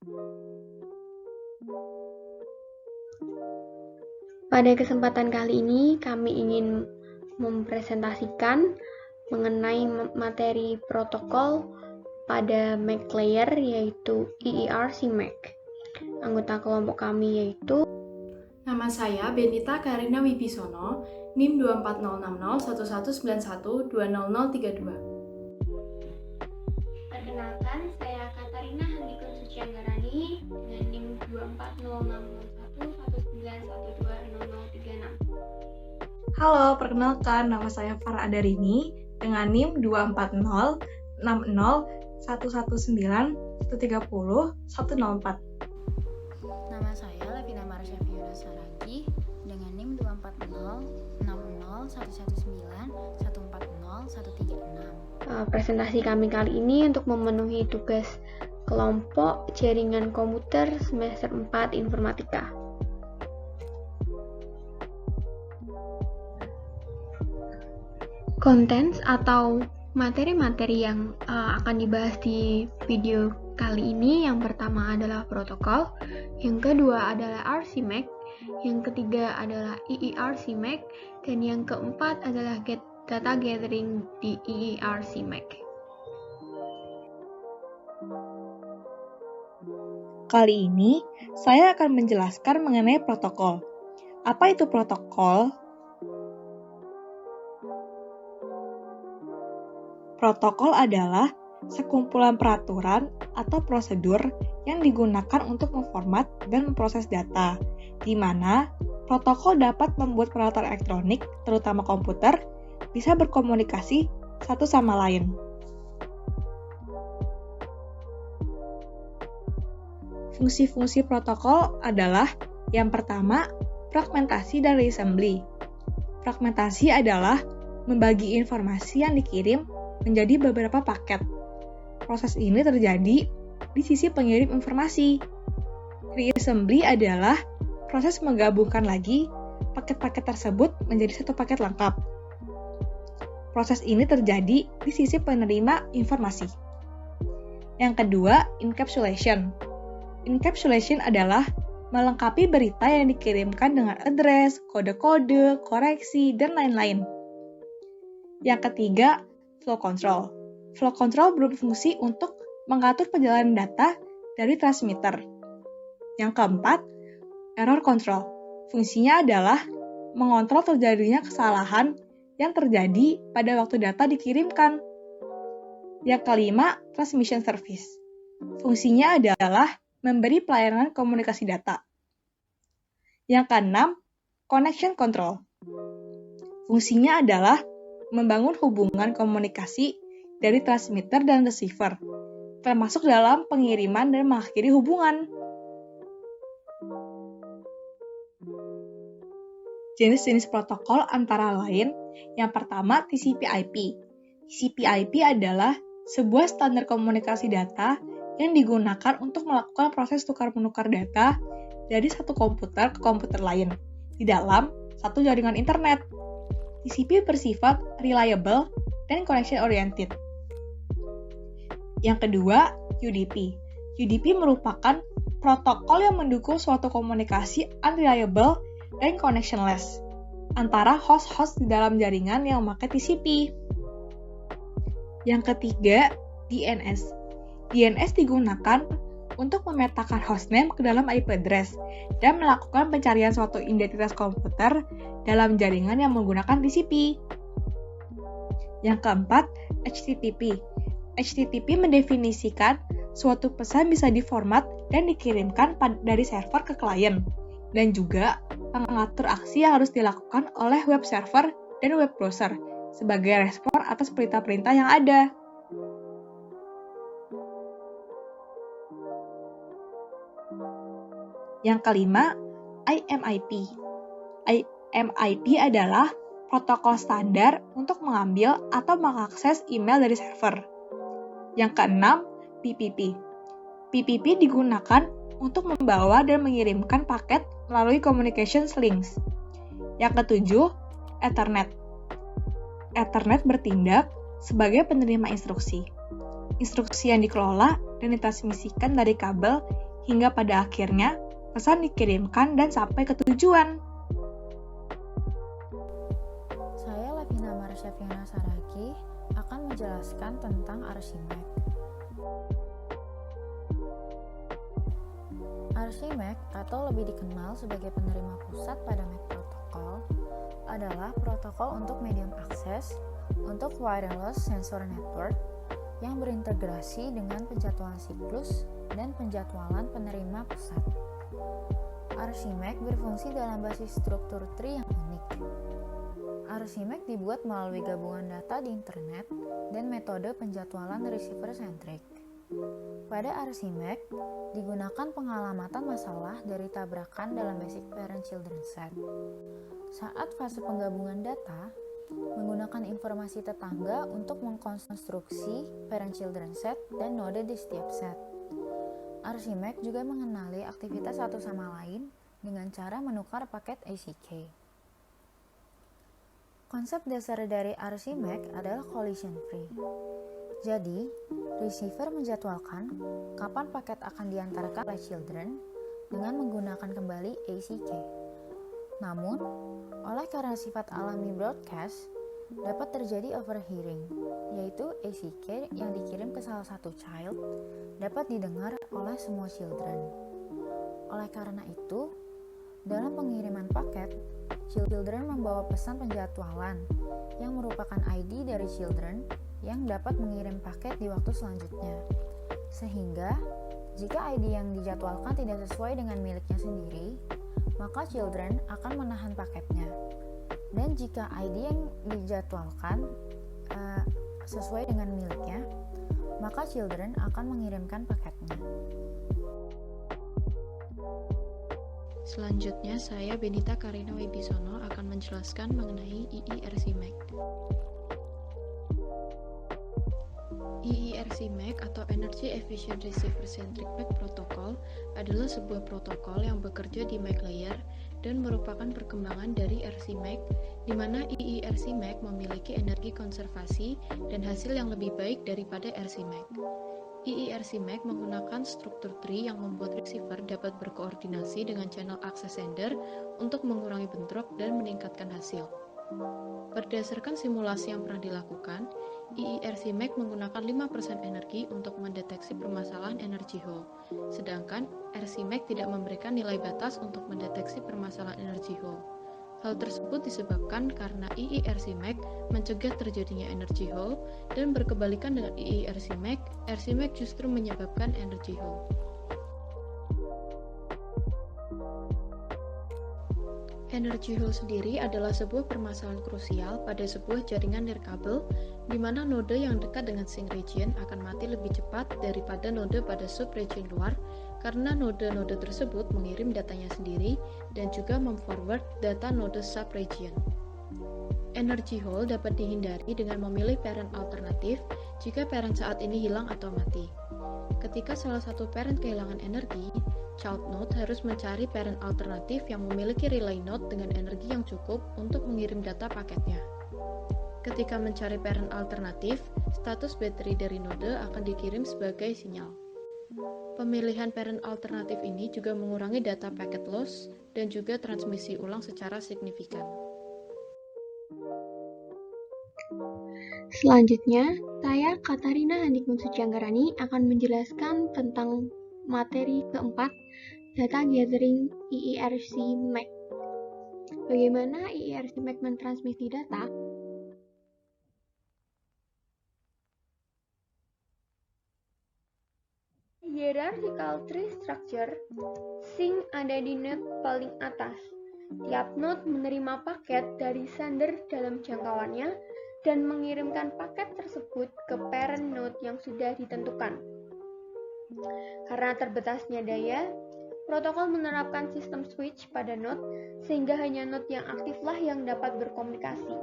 Pada kesempatan kali ini, kami ingin mempresentasikan mengenai materi protokol pada MAC layer, yaitu EERC MAC. Anggota kelompok kami yaitu Nama saya Benita Karina Wibisono, NIM 240601191200032. Perkenalkan, saya Katarina Handikun Sucianggarani dengan NIM 2406119120036. Halo, perkenalkan nama saya Farah Adarini dengan NIM 240601191301004. Nama saya Levina Marsha Fiona Saragi dengan NIM 2406011140136. Presentasi kami kali ini untuk memenuhi tugas kelompok jaringan komputer semester 4 Informatika. Contents atau materi-materi yang akan dibahas di video kali ini, yang pertama adalah protokol, yang kedua adalah RC MAC, yang ketiga adalah EERC MAC, dan yang keempat adalah data gathering di EERC MAC. Kali ini, saya akan menjelaskan mengenai protokol. Apa itu protokol? Protokol adalah sekumpulan peraturan atau prosedur yang digunakan untuk memformat dan memproses data, di mana protokol dapat membuat peralatan elektronik, terutama komputer, bisa berkomunikasi satu sama lain. Fungsi-fungsi protokol adalah yang pertama, fragmentasi dan reassembly. Fragmentasi adalah membagi informasi yang dikirim menjadi beberapa paket. Proses ini terjadi di sisi pengirim informasi. Reassembly adalah proses menggabungkan lagi paket-paket tersebut menjadi satu paket lengkap. Proses ini terjadi di sisi penerima informasi. Yang kedua, encapsulation. Encapsulation adalah melengkapi berita yang dikirimkan dengan address, kode-kode, koreksi, dan lain-lain. Yang ketiga, flow control. Flow control berfungsi untuk mengatur perjalanan data dari transmitter. Yang keempat, error control. Fungsinya adalah mengontrol terjadinya kesalahan yang terjadi pada waktu data dikirimkan. Yang kelima, transmission service. Fungsinya adalah memberi pelayanan komunikasi data. Yang keenam, connection control. Fungsinya adalah membangun hubungan komunikasi dari transmitter dan receiver, termasuk dalam pengiriman dan mengakhiri hubungan. Jenis-jenis protokol antara lain, yang pertama TCP/IP. TCP/IP adalah sebuah standar komunikasi data yang digunakan untuk melakukan proses tukar-menukar data dari satu komputer ke komputer lain di dalam satu jaringan internet. TCP bersifat reliable dan connection oriented. Yang kedua, UDP. UDP merupakan protokol yang mendukung suatu komunikasi unreliable dan connectionless antara host-host di dalam jaringan yang memakai TCP. Yang ketiga, DNS. DNS digunakan untuk memetakan hostname ke dalam IP address dan melakukan pencarian suatu identitas komputer dalam jaringan yang menggunakan TCP. Yang keempat, HTTP. HTTP mendefinisikan suatu pesan bisa diformat dan dikirimkan dari server ke klien, dan juga mengatur aksi yang harus dilakukan oleh web server dan web browser sebagai respon atas perintah-perintah yang ada. Yang kelima, IMIP. IMIP adalah protokol standar untuk mengambil atau mengakses email dari server. Yang keenam, PPP. PPP digunakan untuk membawa dan mengirimkan paket melalui communication links. Yang ketujuh, Ethernet. Ethernet bertindak sebagai penerima instruksi. Instruksi yang dikelola dan ditransmisikan dari kabel hingga pada akhirnya pesan dikirimkan dan sampai ke tujuan. Saya Lavina Marsha Fiona Saragi akan menjelaskan tentang RC-Mac. RC-Mac atau lebih dikenal sebagai penerima pusat pada Mac Protocol adalah protokol untuk medium akses untuk wireless sensor network yang berintegrasi dengan penjadwalan siklus dan penjadwalan penerima pusat. RC-Mac berfungsi dalam basis struktur tree yang unik. RC-Mac dibuat melalui gabungan data di internet dan metode penjadwalan receiver-centric. Pada RC-Mac, digunakan pengalamatan masalah dari tabrakan dalam basic parent-children set. Saat fase penggabungan data, menggunakan informasi tetangga untuk mengkonstruksi parent-children set dan node di setiap set. RC-Mac juga mengenali aktivitas satu sama lain dengan cara menukar paket ACK. Konsep dasar dari RC-Mac adalah collision free. Jadi, receiver menjadwalkan kapan paket akan diantarkan oleh children dengan menggunakan kembali ACK. Namun, oleh karena sifat alami broadcast, dapat terjadi overhearing, yaitu ACK yang dikirim ke salah satu child dapat didengar oleh semua children. Oleh karena itu, dalam pengiriman paket, children membawa pesan penjadwalan yang merupakan ID dari children yang dapat mengirim paket di waktu selanjutnya. Sehingga, jika ID yang dijadwalkan tidak sesuai dengan miliknya sendiri, maka children akan menahan paketnya. Dan jika ID yang dijadwalkan sesuai dengan miliknya, maka children akan mengirimkan paketnya. Selanjutnya, saya Benita Karina Wibisono akan menjelaskan mengenai IIRC-Mac. IIRC-Mac atau Energy Efficient Receiver Centric Mac Protocol adalah sebuah protokol yang bekerja di Mac layer dan merupakan perkembangan dari RC-Mac, di mana IIRC-Mac memiliki energi konservasi dan hasil yang lebih baik daripada RC-Mac. IIRC-Mac menggunakan struktur tree yang membuat receiver dapat berkoordinasi dengan channel access sender untuk mengurangi bentrok dan meningkatkan hasil. Berdasarkan simulasi yang pernah dilakukan, IIRC-Mac menggunakan 5% energi untuk mendeteksi permasalahan energy hole, sedangkan RC-Mac tidak memberikan nilai batas untuk mendeteksi permasalahan energy hole. Hal tersebut disebabkan karena IIRC-Mac mencegah terjadinya energy hole dan berkebalikan dengan IIRC-Mac, RC-Mac justru menyebabkan energy hole. Energy hole sendiri adalah sebuah permasalahan krusial pada sebuah jaringan nirkabel di mana node yang dekat dengan sink region akan mati lebih cepat daripada node pada sub-region luar karena node-node tersebut mengirim datanya sendiri dan juga memforward data node sub-region. Energy hole dapat dihindari dengan memilih parent alternatif jika parent saat ini hilang atau mati. Ketika salah satu parent kehilangan energi, child node harus mencari parent alternatif yang memiliki relay node dengan energi yang cukup untuk mengirim data paketnya. Ketika mencari parent alternatif, status baterai dari node akan dikirim sebagai sinyal. Pemilihan parent alternatif ini juga mengurangi data packet loss dan juga transmisi ulang secara signifikan. Selanjutnya, saya Katarina Handikun Sucianggarani akan menjelaskan tentang materi keempat, data gathering IIRC-Mac. Bagaimana IIRC-Mac mentransmisi data? Hierarchical tree structure, sink ada di node paling atas. Tiap node menerima paket dari sender dalam jangkauannya dan mengirimkan paket tersebut ke parent node yang sudah ditentukan. Karena terbatasnya daya, protokol menerapkan sistem switch pada node sehingga hanya node yang aktiflah yang dapat berkomunikasi.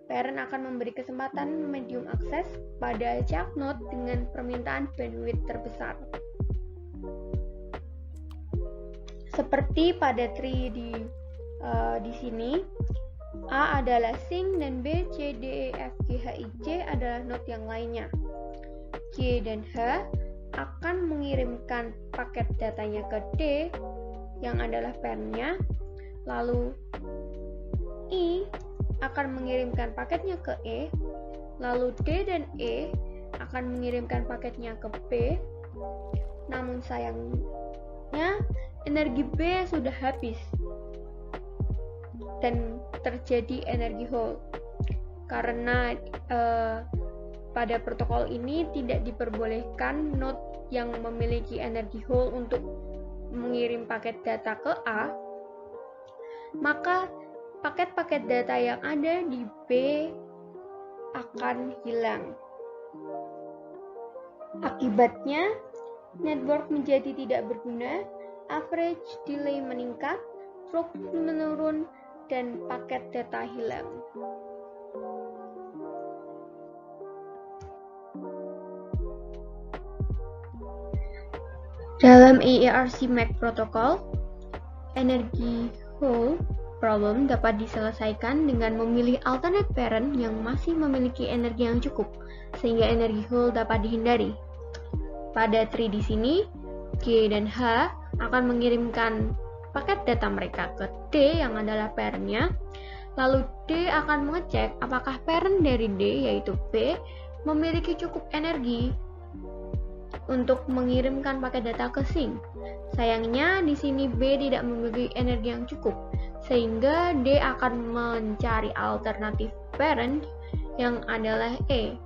Parent akan memberi kesempatan medium akses pada child node dengan permintaan bandwidth terbesar. Seperti pada tree di sini, A adalah sink dan B, C, D, E, F, G, H, I, J adalah node yang lainnya. J dan H akan mengirimkan paket datanya ke D yang adalah parent-nya, lalu I akan mengirimkan paketnya ke E, lalu D dan E akan mengirimkan paketnya ke B. Namun sayangnya energi B sudah habis dan terjadi energi hole karena pada protokol ini tidak diperbolehkan node yang memiliki energi hole untuk mengirim paket data ke A, maka paket-paket data yang ada di B akan hilang. Akibatnya, network menjadi tidak berguna, average delay meningkat, throughput menurun, dan paket data hilang. Dalam ERC MAC protokol, energy hole problem dapat diselesaikan dengan memilih alternate parent yang masih memiliki energi yang cukup, sehingga energi hole dapat dihindari. Pada tree di sini, G dan H akan mengirimkan paket data mereka ke D yang adalah parent-nya, lalu D akan mengecek apakah parent dari D, yaitu B, memiliki cukup energi untuk mengirimkan paket data ke sink. Sayangnya di sini B tidak memiliki energi yang cukup, sehingga D akan mencari alternatif parent yang adalah E.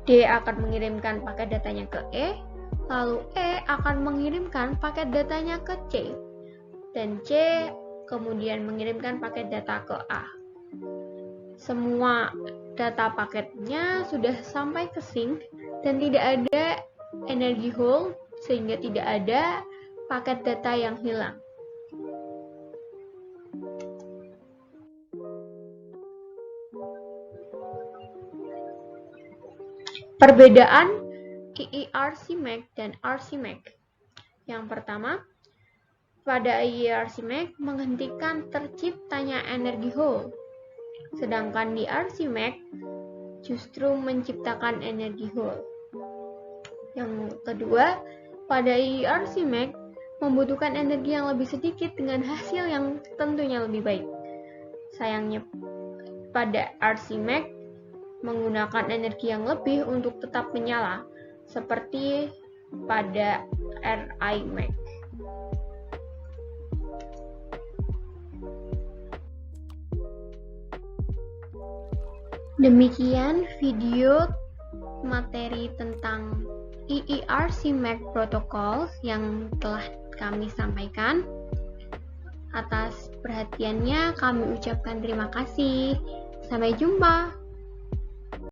D akan mengirimkan paket datanya ke E, lalu E akan mengirimkan paket datanya ke C, dan C kemudian mengirimkan paket data ke A. Semua data paketnya sudah sampai ke sink dan tidak ada energy hole, sehingga tidak ada paket data yang hilang. Perbedaan ERC MAC dan RC MAC. Yang pertama, pada ERC MAC menghentikan terciptanya energi hole, sedangkan di RC MAC justru menciptakan energi hole. Yang kedua, pada ERC MAC membutuhkan energi yang lebih sedikit dengan hasil yang tentunya lebih baik. Sayangnya pada RC MAC menggunakan energi yang lebih untuk tetap menyala, seperti pada RI MAC. Demikian video materi tentang ERC MAC protokol yang telah kami sampaikan. Atas perhatiannya kami ucapkan terima kasih. Sampai jumpa.